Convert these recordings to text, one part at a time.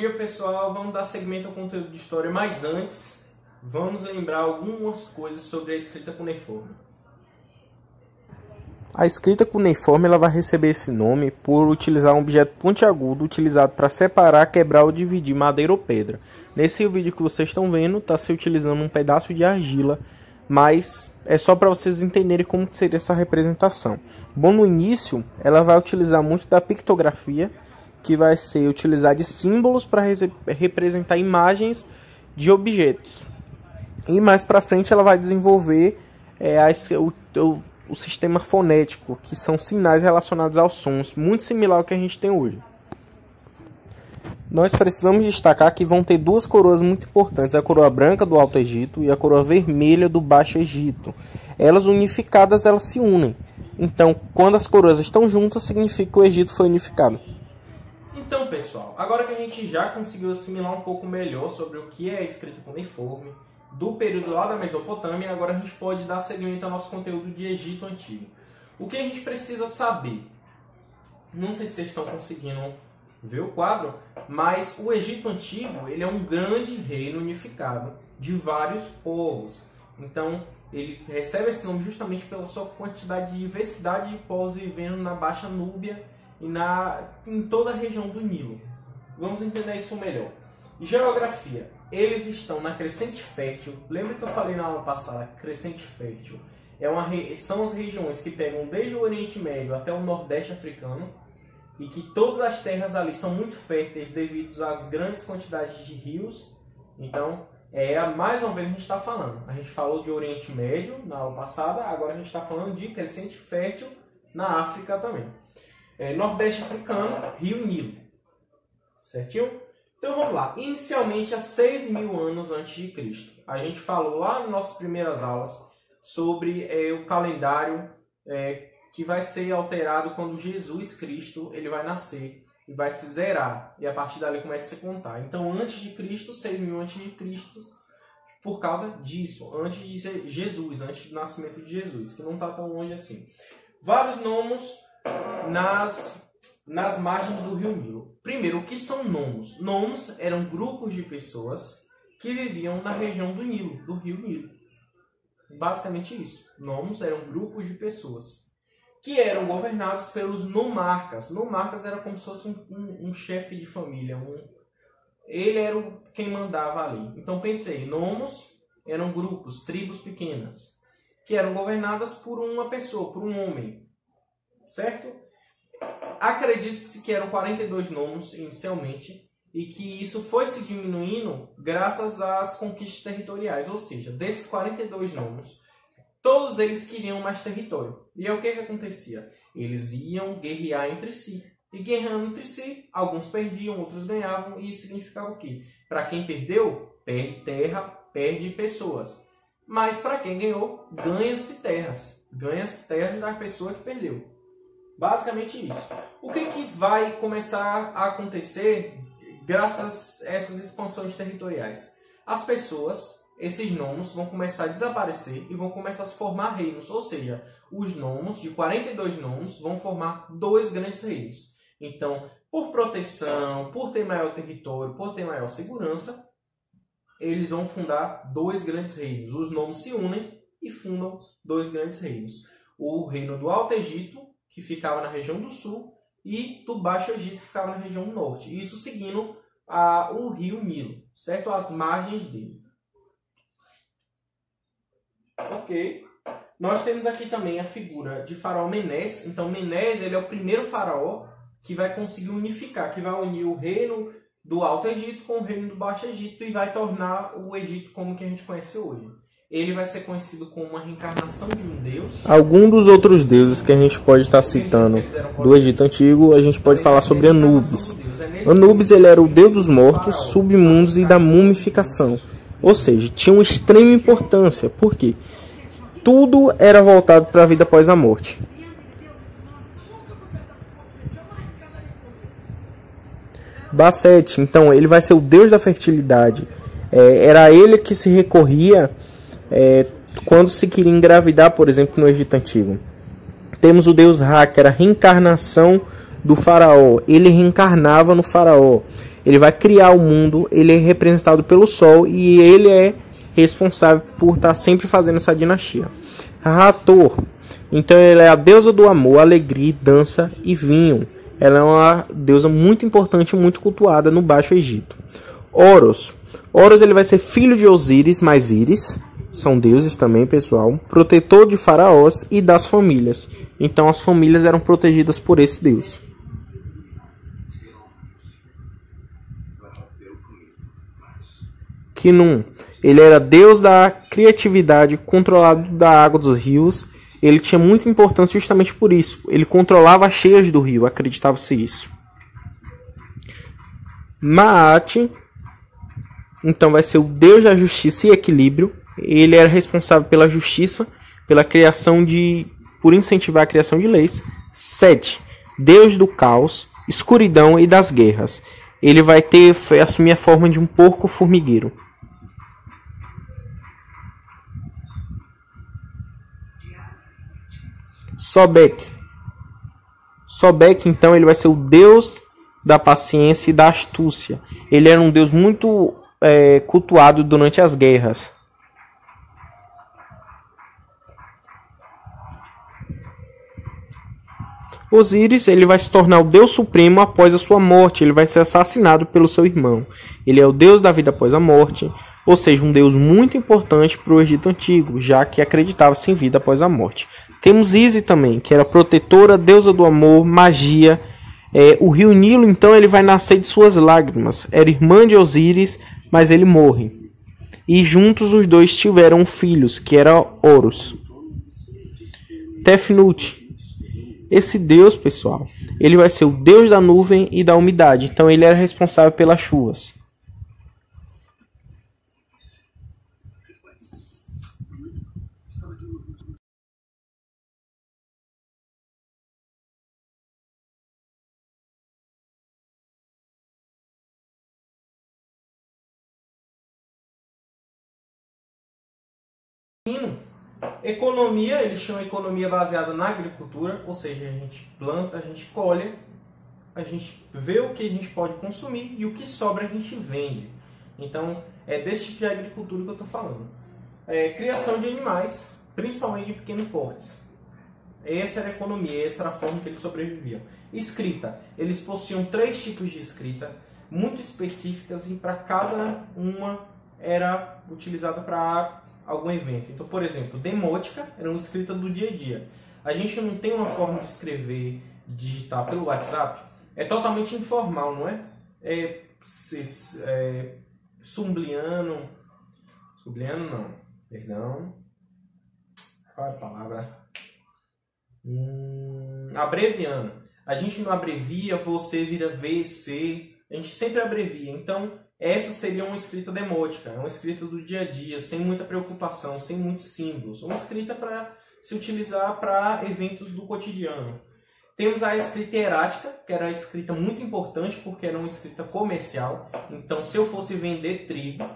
dia, pessoal. Vamos dar seguimento ao conteúdo de história, mas antes, vamos lembrar algumas coisas sobre a escrita cuneiforme. A escrita cuneiforme ela vai receber esse nome por utilizar um objeto pontiagudo utilizado para separar, quebrar ou dividir madeira ou pedra. Nesse vídeo que vocês estão vendo, está se utilizando um pedaço de argila, mas é só para vocês entenderem como seria essa representação. Bom, no início, ela vai utilizar muito da pictografia, que vai ser utilizar de símbolos para representar imagens de objetos. E mais para frente ela vai desenvolver o sistema fonético, que são sinais relacionados aos sons, muito similar ao que a gente tem hoje. Nós precisamos destacar que vão ter duas coroas muito importantes, a coroa branca do Alto Egito e a coroa vermelha do Baixo Egito. Elas unificadas, elas se unem. Então, quando as coroas estão juntas, significa que o Egito foi unificado. Então, pessoal, agora que a gente já conseguiu assimilar um pouco melhor sobre o que é a escrita cuneiforme, do período lá da Mesopotâmia, agora a gente pode dar seguimento ao nosso conteúdo de Egito Antigo. O que a gente precisa saber? Não sei se vocês estão conseguindo ver o quadro, mas o Egito Antigo ele é um grande reino unificado de vários povos. Então, ele recebe esse nome justamente pela sua quantidade de diversidade de povos vivendo na Baixa Núbia e em toda a região do Nilo. Vamos entender isso melhor. Geografia. Eles estão na Crescente Fértil. Lembra que eu falei na aula passada? Crescente Fértil são as regiões que pegam desde o Oriente Médio até o Nordeste africano e que todas as terras ali são muito férteis devido às grandes quantidades de rios. Então, mais uma vez a gente está falando. A gente falou de Oriente Médio na aula passada, agora a gente está falando de Crescente Fértil na África também. Nordeste africano, Rio Nilo. Certinho? Então vamos lá. Inicialmente, há 6.000 anos antes de Cristo. A gente falou lá nas nossas primeiras aulas sobre o calendário que vai ser alterado quando Jesus Cristo ele vai nascer e vai se zerar. E a partir dali começa a se contar. Então, antes de Cristo, 6.000 antes de Cristo, por causa disso, antes de Jesus, antes do nascimento de Jesus, que não está tão longe assim. Vários nomos nas margens do Rio Nilo. Primeiro, o que são nomos? Nomos eram grupos de pessoas que viviam na região do Nilo, do Rio Nilo. Basicamente isso. Nomos eram grupos de pessoas que eram governados pelos nomarcas. Nomarcas era como se fosse um chefe de família. Ele era quem mandava ali. Então pensei, nomos eram grupos, tribos pequenas, que eram governadas por uma pessoa, por um homem. Certo? Acredite-se que eram 42 nomos inicialmente e que isso foi se diminuindo graças às conquistas territoriais. Ou seja, desses 42 nomos, todos eles queriam mais território. E é o que acontecia? Eles iam guerrear entre si. E guerreando entre si, alguns perdiam, outros ganhavam. E isso significava o quê? Para quem perdeu, perde terra, perde pessoas. Mas para quem ganhou, ganha-se terras. Ganha-se terras da pessoa que perdeu. Basicamente isso. O que vai começar a acontecer graças a essas expansões territoriais? As pessoas, esses nomos, vão começar a desaparecer e vão começar a se formar reinos. Ou seja, os nomos, de 42 nomos, vão formar 2 grandes reinos. Então, por proteção, por ter maior território, por ter maior segurança, eles vão fundar 2 grandes reinos. Os nomos se unem e fundam 2 grandes reinos. O reino do Alto Egito, que ficava na região do sul, e do Baixo Egito, que ficava na região norte. Isso seguindo o rio Nilo, certo? As margens dele. Ok. Nós temos aqui também a figura de faraó Menés. Então, Menés ele é o primeiro faraó que vai conseguir unificar, que vai unir o reino do Alto Egito com o reino do Baixo Egito e vai tornar o Egito como que a gente conhece hoje. Ele vai ser conhecido como uma reencarnação de um deus. Algum dos outros deuses que a gente pode estar citando do Egito Antigo, a gente pode falar sobre Anubis. Anubis ele era o deus dos mortos, submundos e da mumificação. Ou seja, tinha uma extrema importância. Por quê? Tudo era voltado para a vida após a morte. Bastet, então, ele vai ser o deus da fertilidade. Era a ele que se recorria quando se queria engravidar, por exemplo, no Egito Antigo. Temos o deus Ra, que era a reencarnação do faraó, ele reencarnava no faraó. Ele vai criar o mundo, ele é representado pelo sol e ele é responsável por estar sempre fazendo essa dinastia. Hathor, então ela é a deusa do amor, alegria, dança e vinho. Ela é uma deusa muito importante e muito cultuada no Baixo Egito. Horus, ele vai ser filho de Osíris mais Íris, são deuses também, pessoal, protetor de faraós e das famílias. Então as famílias eram protegidas por esse deus. Khnum, ele era deus da criatividade, controlado da água dos rios. Ele tinha muita importância justamente por isso. Ele controlava as cheias do rio, acreditava-se isso. Maat, então vai ser o deus da justiça e equilíbrio. Ele era responsável pela justiça, pela criação por incentivar a criação de leis. Set, deus do caos, escuridão e das guerras. Ele vai assumir a forma de um porco formigueiro. Sobek, então, ele vai ser o deus da paciência e da astúcia. Ele era um deus muito cultuado durante as guerras. Osíris, ele vai se tornar o deus supremo após a sua morte. Ele vai ser assassinado pelo seu irmão. Ele é o deus da vida após a morte, ou seja, um deus muito importante para o Egito Antigo, já que acreditava-se em vida após a morte. Temos Isis também, que era protetora, deusa do amor, magia. O rio Nilo, então, ele vai nascer de suas lágrimas. Era irmã de Osíris, mas ele morre. E juntos os dois tiveram filhos, que era Horus. Tefnut. Esse deus, pessoal, ele vai ser o deus da nuvem e da umidade. Então ele era responsável pelas chuvas. Economia, eles tinham economia baseada na agricultura, ou seja, a gente planta, a gente colhe, a gente vê o que a gente pode consumir e o que sobra a gente vende. Então, é desse tipo de agricultura que eu estou falando. Criação de animais, principalmente de pequenos portes. Essa era a economia, essa era a forma que eles sobreviviam. Escrita, eles possuíam 3 tipos de escrita, muito específicas, e para cada uma era utilizada para algum evento. Então, por exemplo, demótica era uma escrita do dia a dia. A gente não tem uma forma de escrever, digitar pelo WhatsApp. É totalmente informal, não é? Sumbliano não, perdão. Qual é a palavra? Abreviando. A gente não abrevia, você vira VC. A gente sempre abrevia. Então, essa seria uma escrita demótica, uma escrita do dia a dia, sem muita preocupação, sem muitos símbolos. Uma escrita para se utilizar para eventos do cotidiano. Temos a escrita hierática, que era a escrita muito importante porque era uma escrita comercial. Então, se eu fosse vender trigo,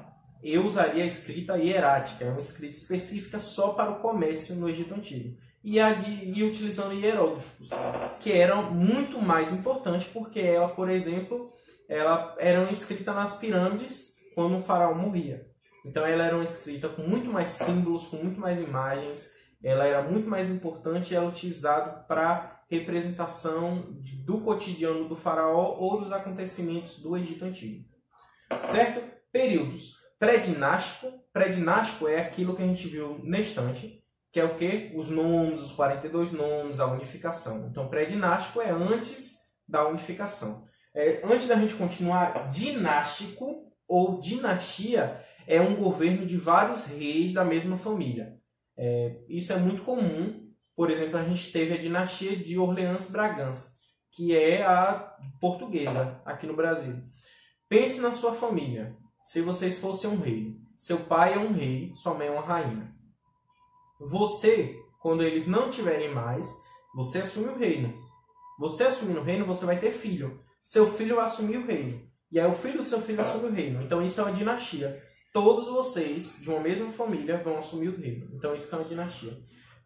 eu usaria a escrita hierática, é uma escrita específica só para o comércio no Egito Antigo. E utilizando hieróglifos, que eram muito mais importantes porque ela, por exemplo, ela era escrita nas pirâmides quando um faraó morria. Então ela era uma escrita com muito mais símbolos, com muito mais imagens, ela era muito mais importante e era utilizada para representação do cotidiano do faraó ou dos acontecimentos do Egito Antigo. Certo? Períodos. Pré-dinástico. Pré-dinástico é aquilo que a gente viu na estante, que é o quê? Os nomes, os 42 nomes, a unificação. Então pré-dinástico é antes da unificação. Antes da gente continuar, dinástico ou dinastia é um governo de vários reis da mesma família. Isso é muito comum. Por exemplo, a gente teve a dinastia de Orleans-Bragança, que é a portuguesa aqui no Brasil. Pense na sua família. Se vocês fossem um rei, seu pai é um rei, sua mãe é uma rainha. Você, quando eles não tiverem mais, você assume o reino. Você assumindo o reino, você vai ter filho. Seu filho vai assumir o reino. E aí o filho do seu filho assume o reino. Então isso é uma dinastia. Todos vocês, de uma mesma família, vão assumir o reino. Então isso é uma dinastia.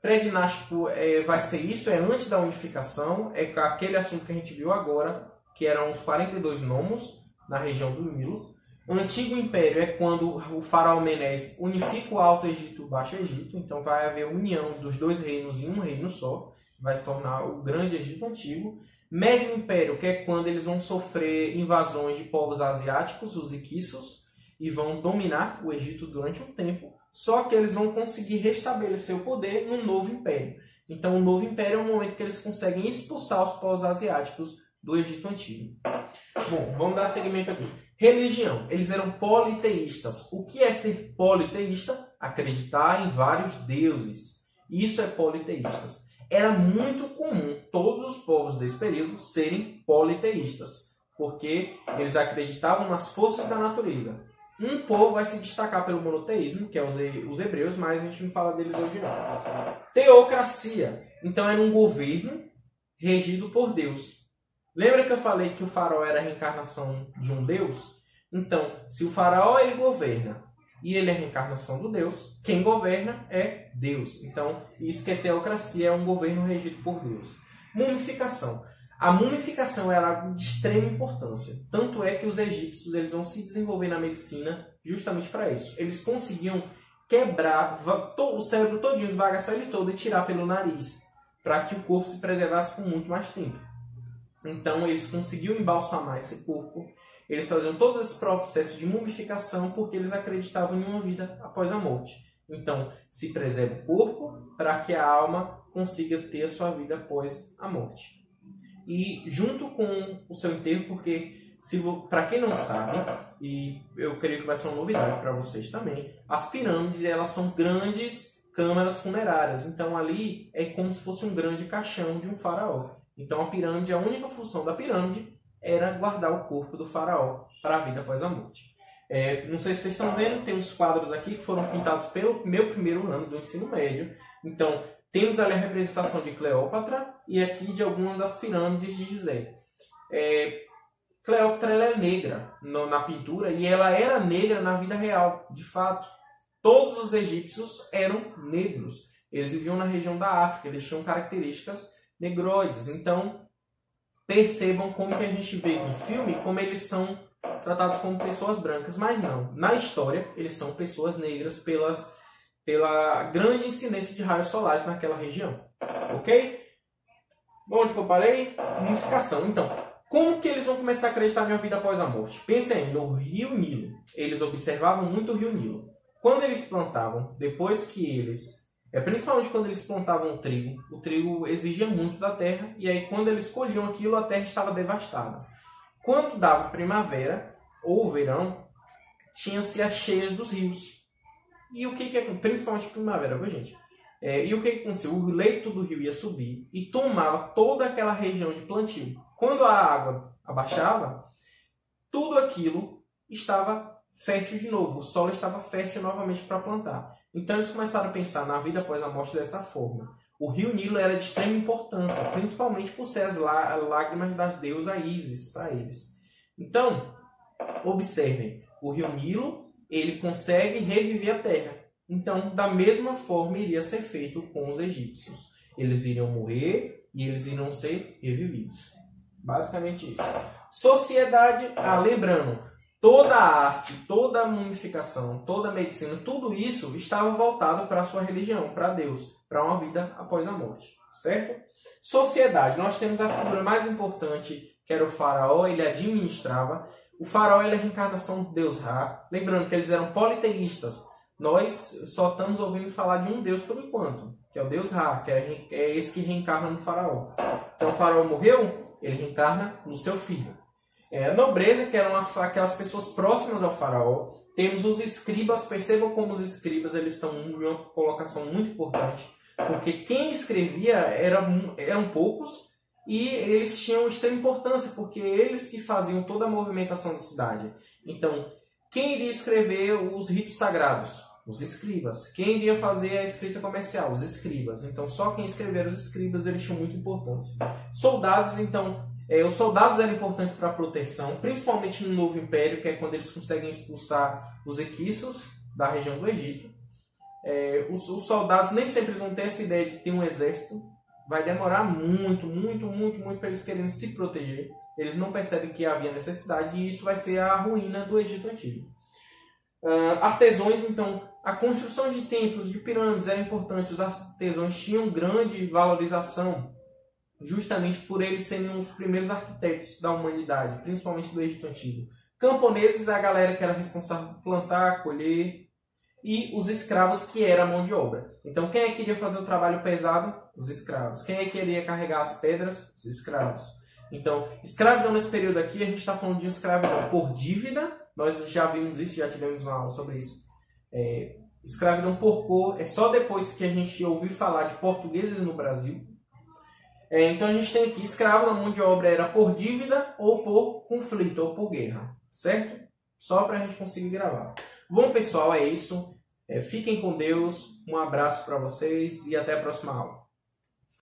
Pré-dinástico vai ser isso, é antes da unificação, é aquele assunto que a gente viu agora, que eram os 42 nomos na região do Nilo. O Antigo Império é quando o faraó Menes unifica o Alto Egito e o Baixo Egito, então vai haver união dos dois reinos em um reino só, vai se tornar o Grande Egito Antigo. Médio Império, que é quando eles vão sofrer invasões de povos asiáticos, os Iquisos, e vão dominar o Egito durante um tempo, só que eles vão conseguir restabelecer o poder no Novo Império. Então o Novo Império é o momento que eles conseguem expulsar os povos asiáticos do Egito Antigo. Bom, vamos dar seguimento aqui. Religião. Eles eram politeístas. O que é ser politeísta? Acreditar em vários deuses. Isso é politeístas. Era muito comum todos os povos desse período serem politeístas, porque eles acreditavam nas forças da natureza. Um povo vai se destacar pelo monoteísmo, que é os hebreus, mas a gente não fala deles hoje não. Teocracia. Então era um governo regido por Deus. Lembra que eu falei que o faraó era a reencarnação de um deus? Então, se o faraó ele governa e ele é a reencarnação do Deus, quem governa é Deus. Então, isso que é teocracia, é um governo regido por Deus. Mumificação. A mumificação era algo de extrema importância. Tanto é que os egípcios eles vão se desenvolver na medicina justamente para isso. Eles conseguiam quebrar o cérebro todinho, esbagaçar ele todo e tirar pelo nariz, para que o corpo se preservasse por muito mais tempo. Então, eles conseguiam embalsamar esse corpo. Eles faziam todo esse processo de mumificação porque eles acreditavam em uma vida após a morte. Então, se preserva o corpo para que a alma consiga ter a sua vida após a morte. E junto com o seu enterro, porque, para quem não sabe, e eu creio que vai ser uma novidade para vocês também, as pirâmides elas são grandes câmaras funerárias. Então, ali é como se fosse um grande caixão de um faraó. Então, a pirâmide, a única função da pirâmide era guardar o corpo do faraó para a vida após a morte. Não sei se vocês estão vendo, tem uns quadros aqui que foram pintados pelo meu primeiro ano do ensino médio. Então, temos ali a representação de Cleópatra e aqui de algumas das pirâmides de Gizé. Cleópatra ela é negra na pintura e ela era negra na vida real, de fato. Todos os egípcios eram negros. Eles viviam na região da África, eles tinham características negroides. Então, percebam como que a gente vê no filme, como eles são tratados como pessoas brancas, mas não. Na história, eles são pessoas negras pela grande incidência de raios solares naquela região. Ok? Onde que eu parei? Mumificação. Então, como que eles vão começar a acreditar na vida após a morte? Pensem no Rio Nilo. Eles observavam muito o Rio Nilo. Quando eles plantavam, depois que eles... principalmente quando eles plantavam o trigo exigia muito da terra, e aí quando eles colhiam aquilo, a terra estava devastada. Quando dava primavera ou verão, tinha-se as cheias dos rios. E o que principalmente primavera, viu, gente? E o que acontecia? O leito do rio ia subir e tomava toda aquela região de plantio. Quando a água abaixava, tudo aquilo estava fértil de novo, o solo estava fértil novamente para plantar. Então eles começaram a pensar na vida após a morte dessa forma. O rio Nilo era de extrema importância, principalmente por ser as lágrimas das deusas Ísis para eles. Então, observem, o rio Nilo ele consegue reviver a terra. Então, da mesma forma iria ser feito com os egípcios. Eles iriam morrer e eles iriam ser revividos. Basicamente isso. Sociedade, lembrando, toda a arte, toda a mumificação, toda a medicina, tudo isso estava voltado para a sua religião, para Deus, para uma vida após a morte, certo? Sociedade, nós temos a figura mais importante, que era o faraó, ele administrava. O faraó ele é a reencarnação do deus Ra. Lembrando que eles eram politeístas. Nós só estamos ouvindo falar de um deus por enquanto, que é o deus Ra, que é esse que reencarna no faraó. Então o faraó morreu, ele reencarna no seu filho. A nobreza, que eram aquelas pessoas próximas ao faraó. Temos os escribas, percebam como os escribas eles estão em uma colocação muito importante, porque quem escrevia eram poucos e eles tinham extrema importância, porque eles que faziam toda a movimentação da cidade. Então, quem iria escrever os ritos sagrados? Os escribas. Quem iria fazer a escrita comercial? Os escribas. Então, só quem escreveram os escribas eles tinham muita importância. Soldados, então... os soldados eram importantes para a proteção, principalmente no Novo Império, que é quando eles conseguem expulsar os equiços da região do Egito. Os soldados nem sempre vão ter essa ideia de ter um exército. Vai demorar muito para eles quererem se proteger. Eles não percebem que havia necessidade e isso vai ser a ruína do Egito Antigo. Artesãos, então, a construção de templos, de pirâmides era importante. Os artesãos tinham grande valorização, justamente por eles serem os primeiros arquitetos da humanidade, principalmente do Egito Antigo. Camponeses, a galera que era responsável por plantar, colher, e os escravos, que era a mão de obra. Então, quem é que queria fazer o trabalho pesado? Os escravos. Quem é que queria carregar as pedras? Os escravos. Então, escravidão nesse período aqui, a gente está falando de escravidão por dívida. Nós já vimos isso, já tivemos uma aula sobre isso. Escravidão por cor é só depois que a gente ouviu falar de portugueses no Brasil. Então, a gente tem aqui escravos, a mão de obra era por dívida ou por conflito, ou por guerra. Certo? Só para a gente conseguir gravar. Bom, pessoal, é isso. Fiquem com Deus. Um abraço para vocês e até a próxima aula.